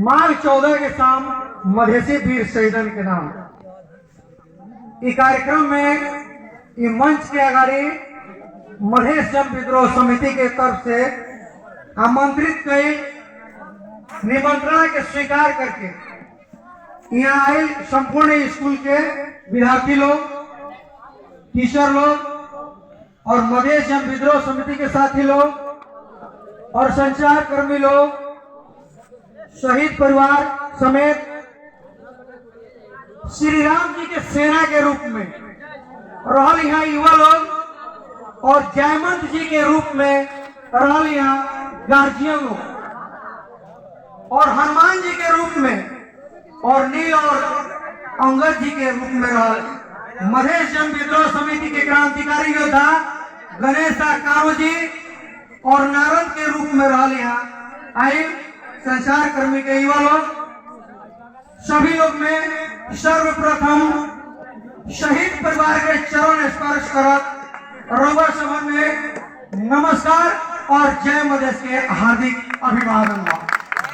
माघ 14 के शाम मधेसी वीर शहीदन के नाम इस कार्यक्रम में ये मंच के अगाड़ी मधेश जन विद्रोह समिति के तरफ से आमंत्रित कई निमंत्रण के स्वीकार करके यहाँ आए संपूर्ण स्कूल के विद्यार्थी लोग, टीचर लोग और मधेश जन विद्रोह समिति के साथी लोग और संचार कर्मी लोग, शहीद परिवार समेत श्री राम जी के सेना के रूप में रहल यहाँ युवा लोग और जयमंत जी के रूप में रहल यहाँ गार्जियन लोग और हनुमान जी के रूप में और नील और अंगद जी के रूप में रहल मधेश जन विद्रोह समिति के क्रांतिकारी योद्धा गणेश कारो जी और नारद के रूप में रहल यहाँ आए संचार कर्मी के युवा लोग सभी लोग में सर्वप्रथम शहीद परिवार के चरण स्पर्श करत रउआ सभन में नमस्कार और जय मधेश के हार्दिक अभिवादन।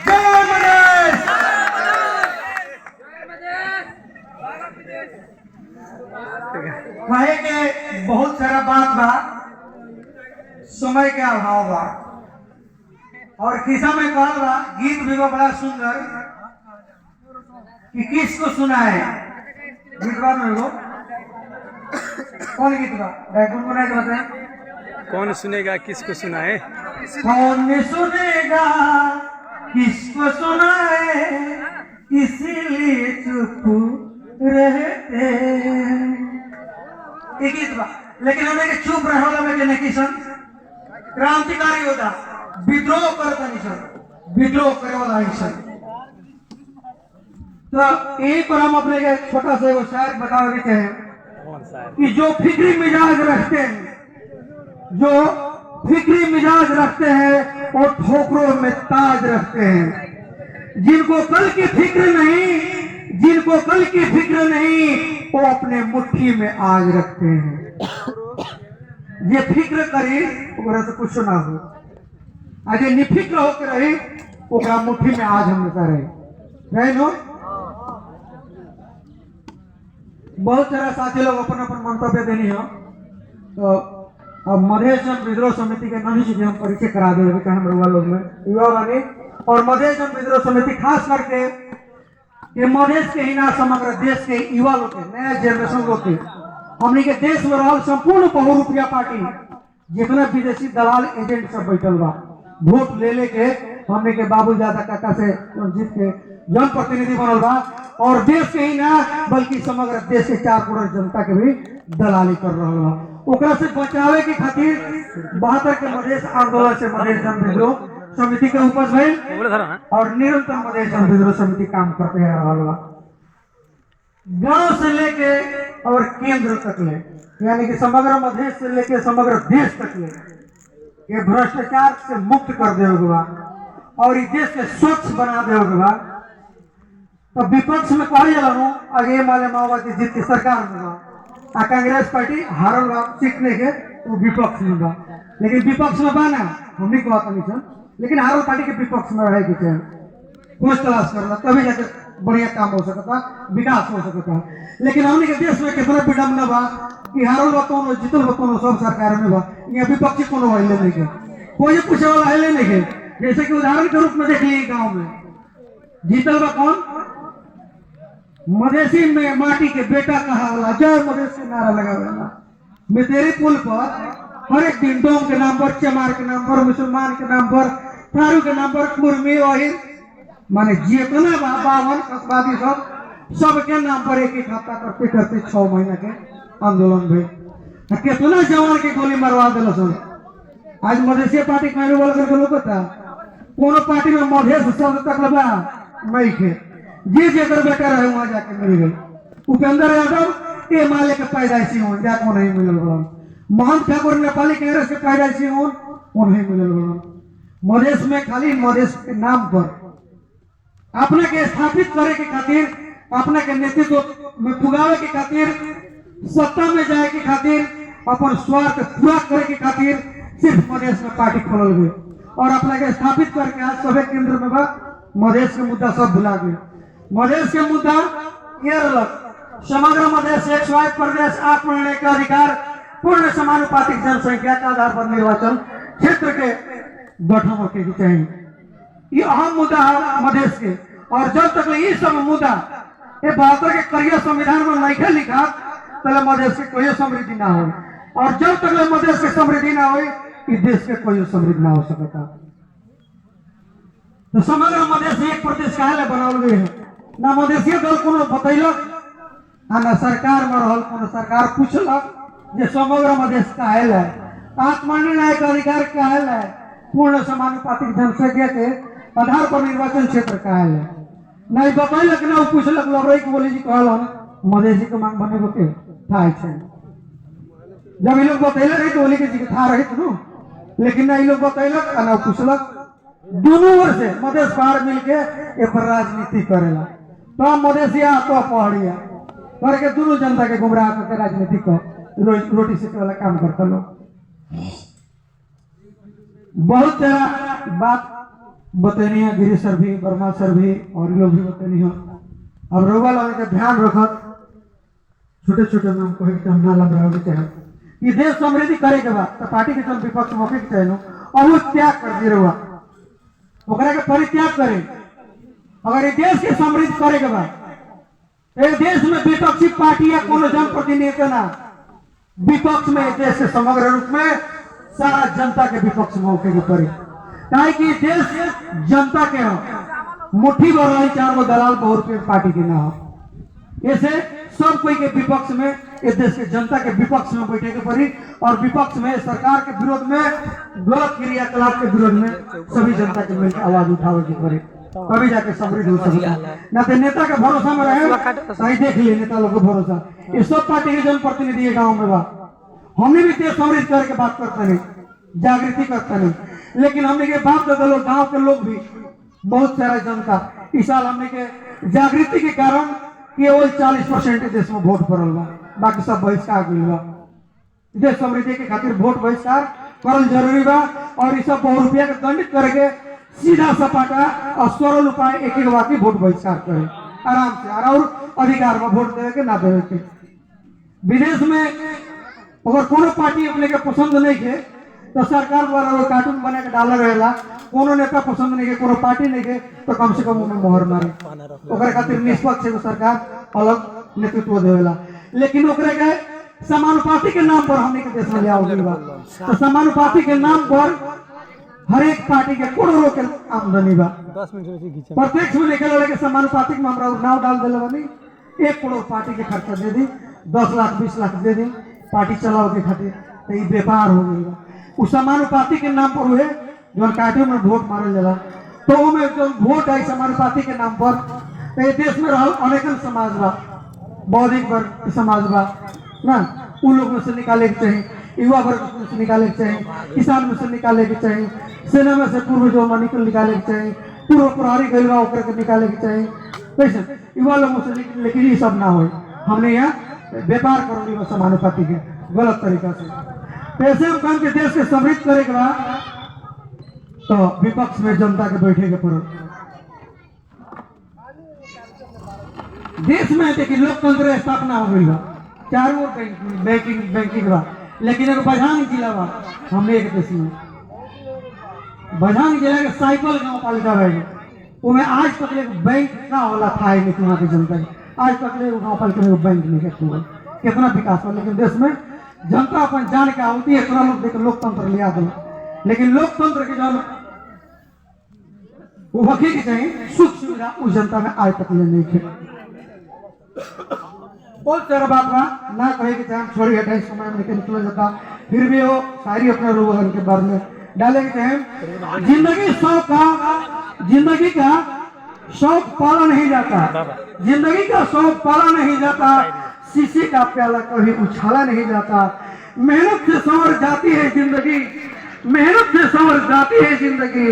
जय मधेश। कहे के बहुत सारा बात बा, समय के अभाव बा और किस्सा में कहल बा गीत भी बड़ा सुंदर कि किसको सुनाए गीत बा में वो कौन गीत बा गुनगुनाए के बताए कौन सुनेगा किसको सुनाए, कौन सुनेगा किसको सुनाए इसीलिए चुप रहते एक गीत बा। लेकिन हमें के चुप रहो में के नहीं सन क्रांतिकारी योद्धा विद्रोह करता नहीं सन, विद्रोह करे वाला नहीं सन। तो यही पर हम अपने के छोटा सा वो शायर बताओ देते हैं कि जो फिक्री मिजाज रखते हैं, जो फिक्री मिजाज रखते हैं और ठोकरों में ताज रखते हैं। जिनको कल की फिक्र नहीं, जिनको कल की फिक्र नहीं वो अपने मुट्ठी में आज रखते हैं। ये फिक्र करी ओकरा से कुछ ना हो, आज निफिक्र होकर रही ओकरा मुट्ठी में आज हमेशा रहे नो। बहुत सारा साथी लोग अपन अपन मंतव्य देनी हो, तो अब मधेश जन विद्रोह समिति के नवी चीजें हम परिचय करा दे रहे हम युवा लोग में युवा वाले और मधेश जन विद्रोह समिति खास करके ये मधेश के ही ना समग्र देश के युवा लोग के नया जनरेशन लोग के हमने के देश में रहल संपूर्ण बहुरूपिया पार्टी जितना विदेशी दलाल एजेंट सब बैठल बा वोट ले लेके हमने के बाबू दादा काका से जीत के जन प्रतिनिधि बनल बा और देश के ही ना बल्कि समग्र देश के 4 करोड़ जनता के भी दलाली कर रहा बा। ओकरा से बचावे के खातिर 72 के मधेश आंदोलन से मधेश जन विद्रोह समिति के उपज भइल और निरंतर मधेश जन विद्रोह समिति काम करते रहा बा। गांव से लेके और केंद्र तक ले यानी कि समग्र मधेश से लेके समग्र देश तक ले ये भ्रष्टाचार से मुक्त कर दे बा और इस देश के स्वच्छ बना दे बा। तो विपक्ष में कहल जाला आगे माले माओवादी जीत के सरकार में बा, कांग्रेस पार्टी हारल बा सीखने के तो विपक्ष में बा। लेकिन विपक्ष में बा ना हमने कहत नहीं सन, लेकिन हारल पार्टी के विपक्ष में रहे के चाहिए, खोज तलाश करना तभी जाके बढ़िया काम हो सकता, विकास हो सकता। लेकिन हमने के देश में कितना विडम्बना बा कि हारल बा कौन जीतल बा कौन सब सरकार में बा, यहाँ विपक्षी कोनो हिले नहीं के, कोई पूछे वाला हिले नहीं के। जैसे कि उदाहरण के रूप में देख लीजिए गाँव में जीतल बा कौन, मधेसी में माटी के बेटा कहा वाला जय मधेश के नारा लगा वाला मैं तेरे पुल पर हर एक दिन डोम के नाम पर, चमार के नाम पर, मुसलमान के नाम पर, थारू के नाम पर, कुर्मी ओहिर माने जितना बावन कसबादी सबके नाम पर एक हफ्ता करते करते 6 महीना के आंदोलन भइल। कितना जवान के गोली मरवा दिल सन। आज मधेसी पार्टी कहने वाला करके लोग था कोनो पार्टी में मधेश शब्द तक लगा नहीं थे, जेकर बेटा रहे वहां जाके मिल गई। उपेंद्र यादव ये माले के पैदाइशी हो जाको नहीं मिलल बड़न, महंत ठाकुर नेपाली कांग्रेस के पैदाइशी हो नहीं मिलल बड़न। मधेश में खाली मधेश के नाम पर अपने के स्थापित करे के खातिर, अपने के नेतृत्व में पुगावे के खातिर, सत्ता में जाए के खातिर, अपन स्वार्थ पूरा करे के खातिर सिर्फ मधेश में पार्टी खोलल गई और अपने के स्थापित करके आज सभी केंद्र में बा मधेश के मुद्दा सब भुला गए। मधेश के मुद्दा ये रहा समग्र मधेश एक स्वायत्त प्रदेश आत्मनिर्णय का अधिकार पूर्ण समानुपातिक जनसंख्या के आधार पर निर्वाचन क्षेत्र के गठन होके चाहिए। ये अहम मुद्दा है मधेश के। और जब तक ये सब मुद्दा ये 72 के करियर संविधान में नहीं लिखा तब मधेश के कोई समृद्धि ना हो। और जब तक मधेश के समृद्धि ना हो इस देश के कोई समृद्धि ना हो सकता। तो समग्र मधेश एक प्रदेश काहे बनावल गए है ना मधेशीय दल को बतैलक ना सरकार में रहल कोनो सरकार पूछलक जे समग्र मधेश काहे है आत्मनिर्णय का अधिकार काहे है पूर्ण समानुपातिक जनसंख्या के आधार पर निर्वाचन क्षेत्र काहे है नहीं बतैलक ना पूछलक लबरई के बोली जी कहलन मधेशी के मांग बने के थाई छे। जब ये लोग बतैले रहे तो बोली के जी के था रहे तो लेकिन ना ये लोग बतैलक ना पूछलक दोनों ओर से मधेश पहाड़ मिलके एक राजनीति करेला तो मधेशिया तो पहाड़िया करके दोनों जनता के गुमराह करके राजनीति को रोटी सेके वाला काम करता लोग। बहुत सारा बात बतैनी है गिरी सर भी वर्मा सर भी और लोग भी बतैनी है। अब रोगा लोगों का ध्यान रखत छोटे छोटे नाम को हम ना लग रहा चाहे कि देश समृद्धि करे के बाद तो पार्टी के जन विपक्ष मौके के चाहे और वो त्याग कर दिए रहुआ ओकरा के परित्याग करे। अगर ये देश के समृद्धि करे के बाद देश में विपक्षी पार्टी या कोनो जनप्रतिनिधि ना विपक्ष में देश के समग्र रूप में सारा जनता के विपक्ष में होके के पड़े काहे कि देश जनता के हो मुट्ठी भर रही 4 गो दलाल बहुत पार्टी के ना हो। ऐसे सब कोई के विपक्ष में इस देश के जनता के विपक्ष में बैठे के पड़ी और विपक्ष में सरकार के विरोध में गलत क्रियाकलाप के विरोध में सभी जनता के मिलकर आवाज उठावे के पड़ी तभी जाके समृद्ध हो सकता ना तो नेता के भरोसा में रहे सही देख लिए नेता लोग का भरोसा ये सब पार्टी के जनप्रतिनिधि है गाँव में बा हमने भी देश समृद्ध करके बात करते नहीं जागृति करते नहीं लेकिन हमने के बात करते लोग गाँव के लोग भी बहुत सारा जनता इस साल हमने के जागृति के कारण केवल 40% देश में वोट पड़ल बा बाकी सब बहिष्कार गई बा। देश समृद्धि के खातिर वोट बहिष्कार करल जरूरी बा और ये सब बहुत रुपया के दंडित करके सीधा सपाटा और सरल उपाय एक एक बाकी वोट बहिष्कार करे आराम से और अधिकार में वोट देवे के ना देवे के। विदेश में अगर कोनो पार्टी अपने के पसंद नहीं है तो सरकार द्वारा वो कार्टून बना के डाला रहेला कोनो नेता पसंद नहीं है कोनो पार्टी नहीं है तो कम से कम उन्हें मोहर मारे ओकरे खातिर निष्पक्ष एगो सरकार अलग नेतृत्व देवेला। लेकिन ओकरे के समानुपाती के नाम पर हमने के देश में ले आवल बा तो समानुपाती के नाम पर हर एक पार्टी के करोड़ों के आमदनी बा 10 मिनट प्रत्यक्ष में निकल लगे समानुपातिक में हमरा नाव डाल दिले बानी 1 करोड़ पार्टी के खर्चा दे दी 10 लाख 20 लाख दे दी पार्टी चलाओ के खातिर तो ये व्यापार हो गई उस समानुपाती के नाम पर हुए जो कार्टून में वोट मारल जाला तो में जो वोट है समानुपाती के नाम पर तो ये देश में रहल अनेकन समाज बा बौद्धिक वर्ग समाज बा ना उन लोग में से निकाले के चाहिए युवा वर्ग में से निकाले के चाहिए किसान में से निकाले के चाहिए सेना में से पूर्व जो निकाले के चाहिए पूर्व प्रहरी गैलवा ओकरे के निकाले के चाहिए कैसे युवा लोगों से लेकिन ये सब ना हो हमने यहाँ व्यापार करोगे समानुपाती के गलत तरीका से पैसे हम काम के देश के समृद्ध करे के बाद तो विपक्ष में जनता के बैठे के पड़ो। देश में देखिए लोकतंत्र स्थापना हो गई बा चारों ओर बैंकिंग बा लेकिन एगो बझांग जिला बा हमने एक देश में बझांग जिला के साइकिल गाँव पालिका बाई उसमें आज तक एक बैंक ना होला था नहीं वहाँ की जनता आज तक गाँव पालिका में बैंक नहीं है कितना विकास हो लेकिन देश में जनता अपन जान के आती है इतना लोग देख लोकतंत्र लिया दो लेकिन लोकतंत्र के जो वो वकील के चाहिए सुख सुविधा उस जनता में आज तक नहीं थे। बहुत सारा बात बा ना कहे कि चाहे छोड़ी हटाई समय में निकल जाता फिर भी वो सारी अपने लोगों के बारे में डाले के चाहे जिंदगी का शौक पाला नहीं जाता जिंदगी का शौक पाला नहीं जाता शीशे का प्याला कभी उछाला नहीं जाता मेहनत से संवर जाती है जिंदगी मेहनत से संवर जाती है जिंदगी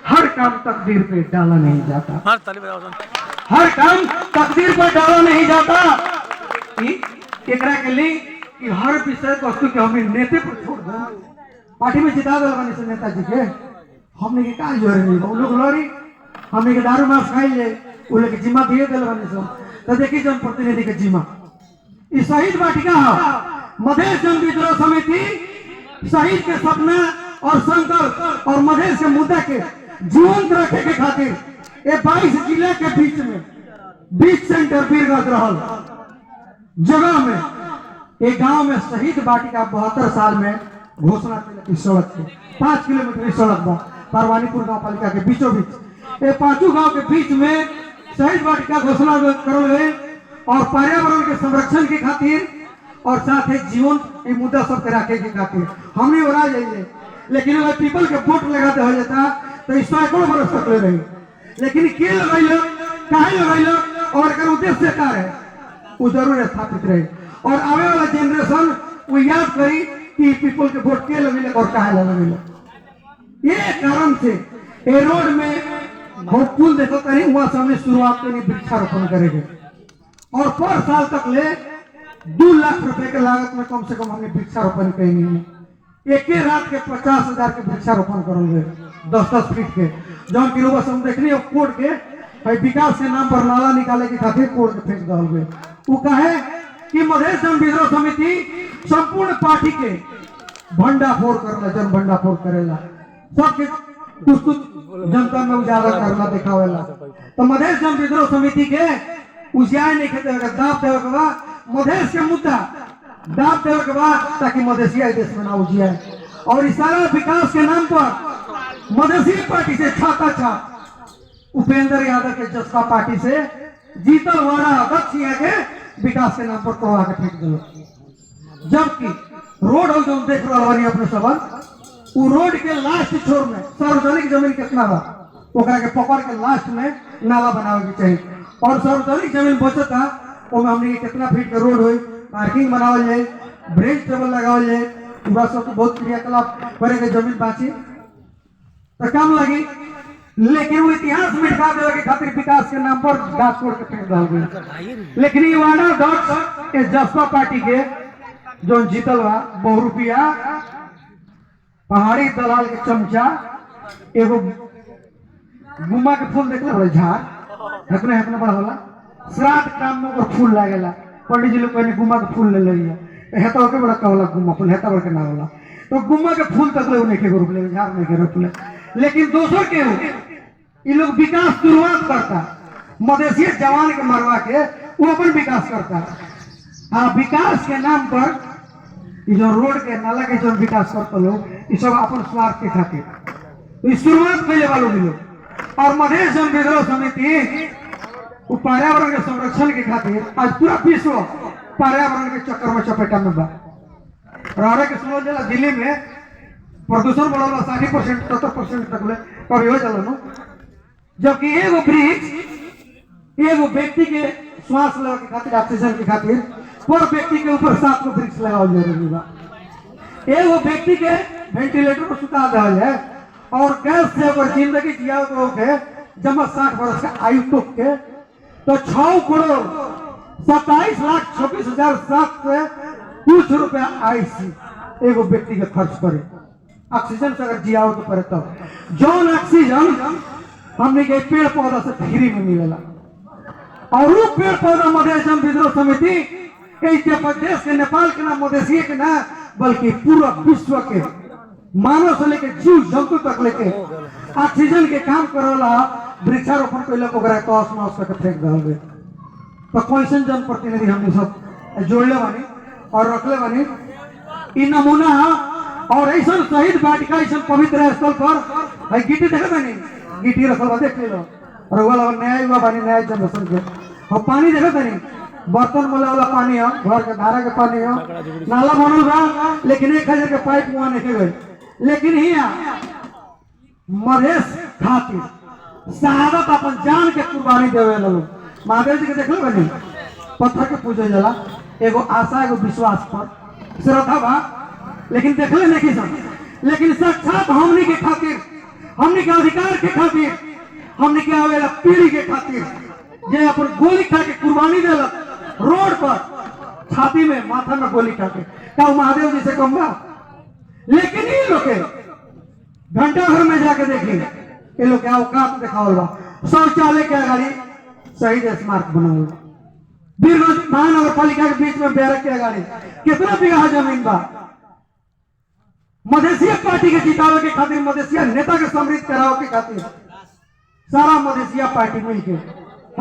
हर काम तकदीर पे डाला नहीं जाता हर काम तकदीर पर डाला नहीं जाता एकरा के लिए कि हर विषय वस्तु के हमें नेता पर छोड़ दो पार्टी में जिता दल बने से नेताजी के हमने के का जोर नहीं वो लोग लड़ी हमने के दारू मांस खाई ले उ लोग के जिम्मा दिए दिल बने सो तो देखी जन प्रतिनिधि के जिम्मा ई शहीद वाटिका मधेश जन विद्रोह समिति शहीद के सपना और संकल्प और मधेश के मुद्दा के जीवंत रखे के खातिर ये 22 जिले के बीच में 20 सेंटर वीरगंज रहल जगह में एक गांव में शहीद वाटिका 72 साल में घोषणा की सड़क के 5 किलोमीटर की सड़क बा परवानीपुर गांव पालिका के बीचों बीच ये पांचों गांव के बीच में शहीद वाटिका घोषणा करल गए और पर्यावरण के संरक्षण के खातिर और साथ ही जीवन ये मुद्दा सब के रखे के खातिर हमने ओरा जाइए लेकिन अगर पीपल के वोट लगाते हो जाता तो इस सैकड़ों बरस तक ले रही लेकिन के लगैलो काहे लगैलो और एकर उद्देश्य क्या है वो जरूर स्थापित रहे और आने वाला जनरेशन वो याद करी कि पीपल के वोट के लगेले और काहे लगेले ये कारण से ये रोड में बहुत पुल देखो कहीं वहां से हमने शुरुआत करनी वृक्षारोपण करेंगे और पर साल तक ले 2 लाख रुपए के लागत में कम से कम हमने वृक्षारोपण करेंगे एक ही रात के 50,000 के वृक्षारोपण करेंगे 10-10 फीट के जौन की रोबस हम देख रही है कोड के भाई विकास के नाम पर नाला निकाले की खातिर कोड के फेंक दल गए वो कहे कि मधेश जन विद्रोह समिति संपूर्ण पार्टी के भंडाफोड़ करला जन भंडाफोड़ करेला सबके कुछ जनता में उजागर करला दिखावेला तो मधेश जन विद्रोह समिति के उजियाए नहीं खेते दाब देवे के बाद मधेश के मुद्दा दाब देवे के बाद ताकि मधेसिया देश में ना उजियाए और इस सारा विकास के नाम पर मधेसी पार्टी से छाता छाप उपेंद्र यादव के जसपा पार्टी से जीतल वाला दक्षिया के विकास के नाम पर तोड़ा के फेंक दिलो जबकि रोड हो जो देख रहा वाली अपने सबन वो रोड के लास्ट छोर में सार्वजनिक जमीन कितना बा ओकरा के पकड़ के लास्ट में नाला बनावे के चाहिए और सार्वजनिक जमीन बचता ओमे हमने के कितना फीट के रोड होई पार्किंग बनावल जाए ब्रिज टेबल लगावल जाए पूरा सब बहुत क्रियाकलाप करे के जमीन बाची तो कम लगी लेकिन वो इतिहास मिटा देवे के खातिर विकास के नाम पर गाछ तोड़ के फेंक डाल गए लेकिन ये वादा डॉट के जसपा पार्टी के जो जीतल बा बहुरूपिया पहाड़ी दलाल के चमचा एगो गुम्मा के फूल देखले बड़े झाड़ हेतने हेतने बड़ा होला श्राद्ध काम में ओकर फूल लागेला पंडित जी लोग कहने गुम्मा के फूल ले लिया हेता ओके बड़ा कहला गुम्मा फूल हेता बड़ा के ना होला तो गुम्मा के फूल तक ले उन्हें के रूप ले झाड़ में के रूप ले लेकिन दोसर के ये लोग विकास शुरुआत करता मधेसी जवान के मरवा के वो अपन विकास करता हाँ विकास के नाम पर जो रोड के नाला के जो विकास करते लोग ये सब अपन स्वार्थ के खातिर तो शुरुआत पहले वालों भी लोग और मधेश जन विद्रोह समिति पर्यावरण के संरक्षण के खातिर आज पूरा विश्व पर्यावरण के चक्कर में चपेटा में बा और के सुनो जिला दिल्ली में प्रदूषण बढ़ा 60% 70% तक ले कभी हो चलो जबकि एगो वृक्ष एगो व्यक्ति के श्वास लेने के खातिर ऑक्सीजन के खातिर पर व्यक्ति के ऊपर 7 को वृक्ष लगाओ जरूरी बा एगो व्यक्ति के वेंटिलेटर पर सुता देवल है और गैस से अगर जिंदगी जिया तो के जब 60 वर्ष का आयु तक के तो 6 करोड़ 27,26,007 से कुछ रुपया आईसी एगो व्यक्ति के खर्च करे ऑक्सीजन से अगर जियाओ तो पड़े तब जौन ऑक्सीजन हमने के पेड़ पौधा से फ्री में मिलेला और वो पेड़ पौधा मधेश जन विद्रोह समिति देश के नेपाल के ना मधेसी के ना बल्कि पूरा विश्व के मानव से लेके जीव जंतु तक लेके ऑक्सीजन के काम करेला वृक्षारोपण कैलक ओकरा तहस नहस करके फेंक दे तो कैसन जन प्रतिनिधि हमने सब जोड़ले बानी और रखले बानी इ नमूना और ऐसा शहीद वाटिका ऐसा पवित्र स्थल पर गिट्टी देखा था नहीं गिट्टी रखल बा देख लो और वाला नया युवा बानी नया जनरेशन के और पानी देखा था नहीं बर्तन मोला वाला पानी है घर के धारा के पानी है नाला बनल बा लेकिन 1000 के पाइप वहां नहीं गए लेकिन हिया मधेश खातिर शहादत अपन जान के कुर्बानी देवे लोग महादेव जी के देख लो बनी पत्थर के पूजे जला एगो आशा एगो विश्वास पर श्रद्धा बा लेकिन देखले नहीं सब लेकिन साक्षात हमनी के खातिर हमनी के अधिकार के खातिर हमनी के आवेला पीढ़ी के खातिर जे अपन गोली खा के कुर्बानी देलक रोड पर छाती में माथा में गोली खा के का महादेव जी से कम बा लेकिन ये लोग घंटा घर में जाके देखिए ये लोग के औकात दिखावल बा शौचालय के अगाड़ी शहीद स्मारक बनाओ। वीरगंज महानगर पालिका के बीच में बैरक के अगाड़ी कितना बीघा जमीन बा। मधेसिया पार्टी के जितावे के खातिर, मधेसिया नेता के समृद्ध करावे के खातिर सारा मधेसिया पार्टी मिलके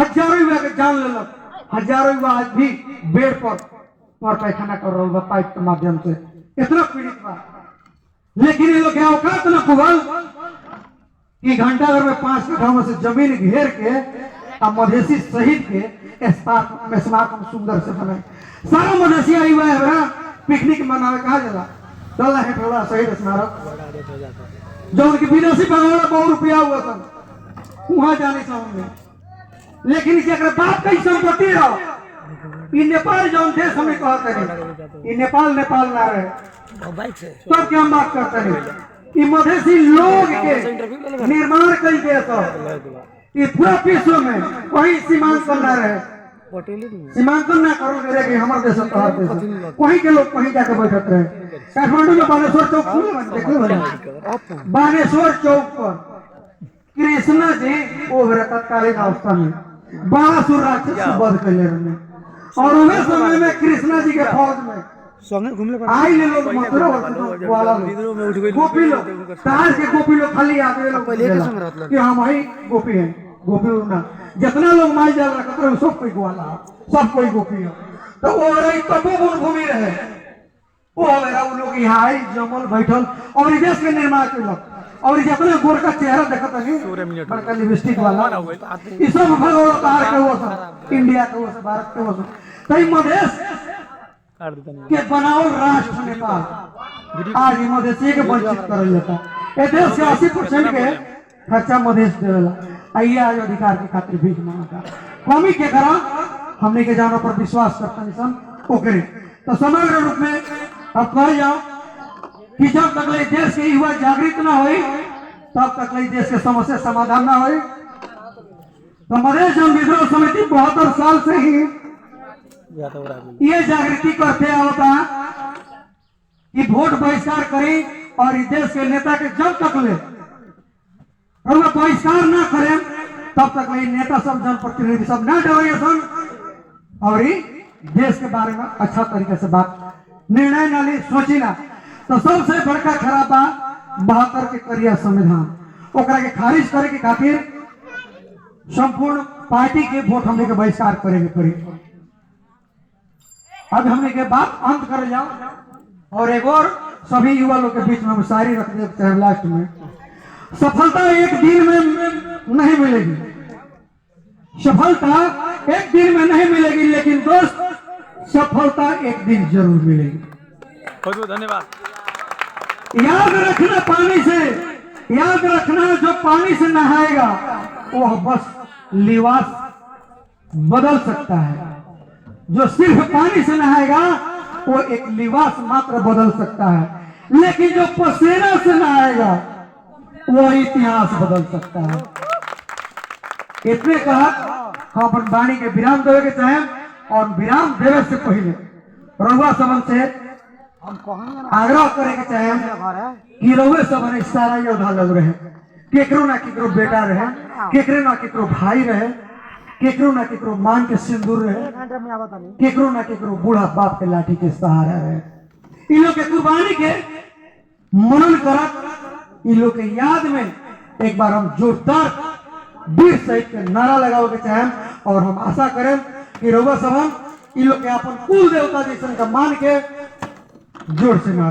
हजारों युवा के जान लेलक। हजारों युवा आज भी बेड पर पैखाना कर रहा बा पाइप के माध्यम से, इतना पीड़ित बा। लेकिन ये लोग क्या औकात न पुगल कि घंटाघर में 5 कट्ठा में से जमीन घेर के आ मधेसी शहीद के स्मारक सुंदर से बनाए। सारा मधेसिया युवा है पिकनिक मनावे कहा जाला चल है थोड़ा शहीद स्मारक जो उनकी विदेशी बंगला बहुत रुपया हुआ था वहां जाने चाहूंगे। लेकिन जरा बाप कई संपत्ति रहो ई नेपाल जो देश हमें कहते हैं ई नेपाल ना रहे तो क्या हम बात करते हैं। ई मधेसी लोग के निर्माण कई देश हो ये पूरा विश्व में वही सीमांकन ना रहे। सीमांकन ना करो मेरे कि हमारे देश वहीं के लोग वहीं जाकर बैठते रहे। काठमांडू में बानेश्वर चौक बानेश्वर चौक पर कृष्णा जी वो तत्कालीन अवस्था में बाणासुर राक्षस से वध कर ले रहे और उस समय में कृष्णा जी के फौज में आई ले लोग मथुरा वाला गोपी लोग तार के गोपी लोग खाली आते लोग कि हम ही गोपी हैं गोपी ना जितना लोग माई जाल रखते रहे सब कोई ग्वाला सब कोई गोपी हो तो वो रही तबो भूमि रहे वो लोग यहाँ आई जमल बैठल और देश के निर्माण के और जितना गोर का चेहरा देखता नहीं बड़का लिपस्टिक वाला ये सब भगवान के वो सब इंडिया के वो सब भारत के वो सब कई मधेश के बनावल राष्ट्र नेपाल आज मधेसी के वंचित करल जाता है। देश के 80% के खर्चा मधेश देवेला आइए आज अधिकार के खातिर भीख मांगता कमी के करा हमने के जानों पर विश्वास करता निशन ओकरे तो समग्र रूप में अब कह जाओ कि जब तक देश के युवा जागृत ना हो तब तक देश के समस्या समाधान ना हो। तो मधेश जन विद्रोह समिति 72 साल से ही ये जागृति करते होता कि वोट बहिष्कार करें और इस देश के नेता के जब तक ले बहिष्कार ना करें तब तक नेता सब जनप्रतिनिधि सब ना डरे सन और देश के बारे में अच्छा तरीके से बात निर्णय ना ली सोची ना। तो सबसे बड़का खराब बा 72 के करिया संविधान ओकरा के खारिज करे के खातिर संपूर्ण पार्टी के वोट हमने के बहिष्कार करेंगे पड़ी। अब हमने के बात अंत कर जाओ और एक और सभी युवा लोग के बीच में हम शायरी रख देते हैं लास्ट में। सफलता एक दिन में नहीं मिलेगी, सफलता एक दिन में नहीं मिलेगी लेकिन दोस्त सफलता एक दिन जरूर मिलेगी। बहुत बहुत धन्यवाद। याद रखना पानी से, याद रखना जो पानी से नहाएगा वो बस लिबास बदल सकता है, जो सिर्फ पानी से नहाएगा वो एक लिबास मात्र बदल सकता है, लेकिन जो पसीना से नहाएगा वो इतिहास बदल सकता है। इतने कहा हम अपन वाणी के विराम देवे के चाहे और विराम देवे से पहले रउआ सबन से आग्रह करे के चाहे कि रउए सबन सारा योद्धा लग रहे केकरो ना केकरो बेटा रहे, केकरो ना केकरो भाई रहे, केकरो ना केकरो मान के सिंदूर रहे, केकरो ना केकरो बूढ़ा बाप के लाठी के सहारा रहे। इन लोग के कुर्बानी के मनन करत इन लोग के याद में एक बार हम जोरदार वीर शहीद के नारा लगाओ के चाहे और हम आशा करें कि रउआ सबन इन लोग के अपन कुल देवता जैसन का मान के जोर से